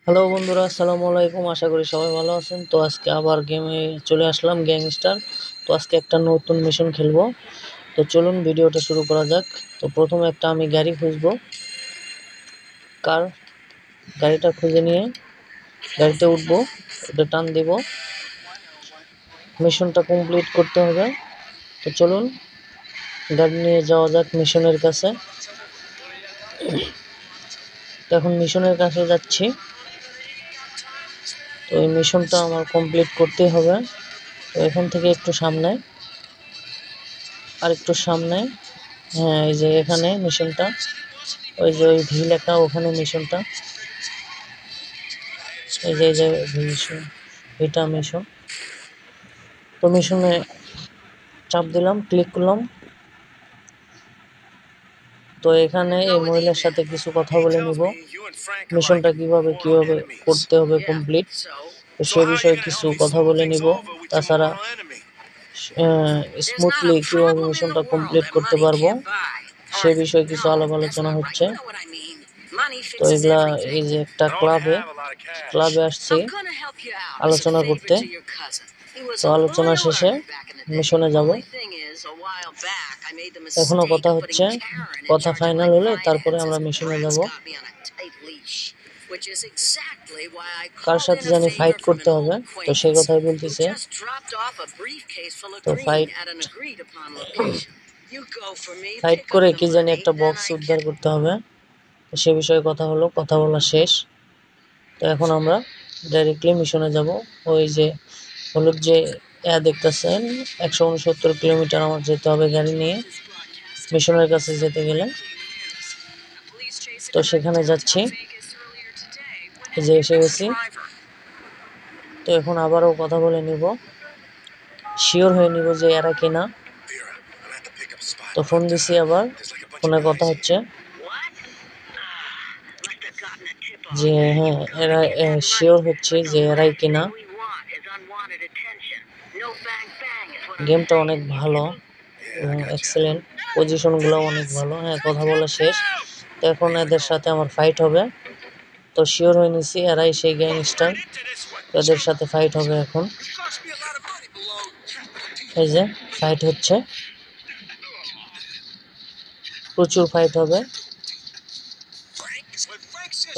Hello বন্ধুরা, আসসালামু আলাইকুম। আশা করি সবাই ভালো আছেন। তো আজকে আবার গেমে চলে আসলাম, গ্যাংস্টার। তো আজকে একটা নতুন মিশন খেলবো। তো চলুন ভিডিওটা শুরু করা যাক। তো প্রথমে একটা আমি গাড়ি খুঁজবো, গাড়িটা খুঁজে নিয়ে গাড়িতে উঠবো, ওটা টান দিব, মিশনটা কমপ্লিট করতে হবে। তো চলুন গাড়ি নিয়ে যাওয়া যাক মিশনের কাছে। তো এখন মিশনের কাছে যাচ্ছি। তো এই মিশনটা আমার কমপ্লিট করতেই হবে। তো এখান থেকে একটু সামনে, আর একটু সামনে, হ্যাঁ এই যে এখানে মিশনটা, ওই যে ওই ভি লেখা, ওখানে মিশনটা, এই যে মিশন, এটা মিশন। তো মিশনে চাপ দিলাম, ক্লিক করলাম। তো এখানে এই মহিলার সাথে কিছু কথা বলে নিব, মিশনটা কিভাবে করতে হবে কমপ্লিট, তো সে বিষয়ে কিছু কথা বলে নিব। তাছাড়া স্মুথলি কিভাবে মিশনটা কমপ্লিট করতে পারবো সে বিষয়ে কিছু আলোচনা হচ্ছে। তো এগুলা, এই যে একটা ক্লাবে আসছি আলোচনা করতে। তো আলোচনা শেষে মিশনে যাব। এখনো কথা হচ্ছে, কথা ফাইনাল হলে তারপরে আমরা মিশনে যাব। কার সাথে জানি ফাইট করতে হবে, তো সেই কথাই বলতেছে। তো ফাইট করে কি জানি একটা বক্স উদ্ধার করতে হবে, সে বিষয়ে কথা বলা শেষ। তো এখন আমরা ডাইরেক্টলি মিশনে যাব। ওই যে হলুদ যে দেখতেছেন, 169 কিলোমিটার আমার যেতে হবে গাড়ি নিয়ে মিশনের কাছে যেতে গেলে। তো সেখানে যাচ্ছি, যে এসে গেছি। তো এখন আবারও কথা বলে নিব, শিওর হয়ে নিব যে এরা কিনা। তো ফোন দিছি, আবার ফোনে কথা হচ্ছে যে হ্যাঁ এরা, শিওর হচ্ছে যে এরাই কিনা। গেমটা অনেক ভালো এবং এক্সেলেন্ট, পজিশনগুলো অনেক ভালো। হ্যাঁ, কথা বলা শেষ। তো এখন এদের সাথে আমার ফাইট হবে। তো শিওর হয়ে নিছি এরাই সেই গ্যাংস্টার, এদের সাথে ফাইট হবে এখন। এই যে ফাইট হচ্ছে, প্রচুর ফাইট হবে।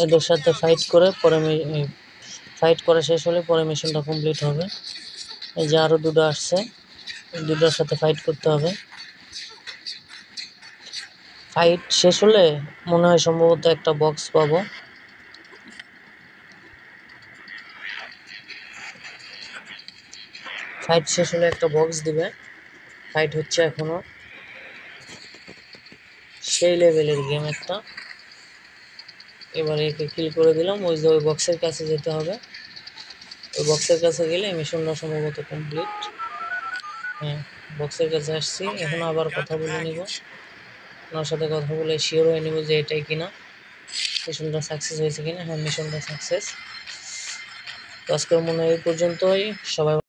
এদের সাথে ফাইট করে পরে ফাইট করা শেষ হলে পরে মিশনটা কমপ্লিট হবে। এই যে আরো দুটো আসছে, দুটোর সাথে ফাইট করতে হবে। ফাইট শেষ হলে মনে হয় সম্ভবত একটা বক্স পাবো। ফাইট শেষ হলে একটা বক্স দিবে। ফাইট হচ্ছে এখনো, সেই লেভেলের গেম একটা। এবারে একে কিল করে দিলাম। ওই যে ওই বক্সের কাছে যেতে হবে, ওই বক্সের কাছে গেলে মিশনটা সম্ভবত কমপ্লিট। হ্যাঁ, বক্সের কাছে আসছি। এখন আবার কথা বলে নিব, ওনার সাথে কথা বলে শিওর হয়ে নিব যে এটাই কিনা, মিশনটা সাকসেস হয়েছে কিনা। হ্যাঁ, মিশনটা সাকসেস। তো আজকের মনে হয় এই পর্যন্তই। সবাই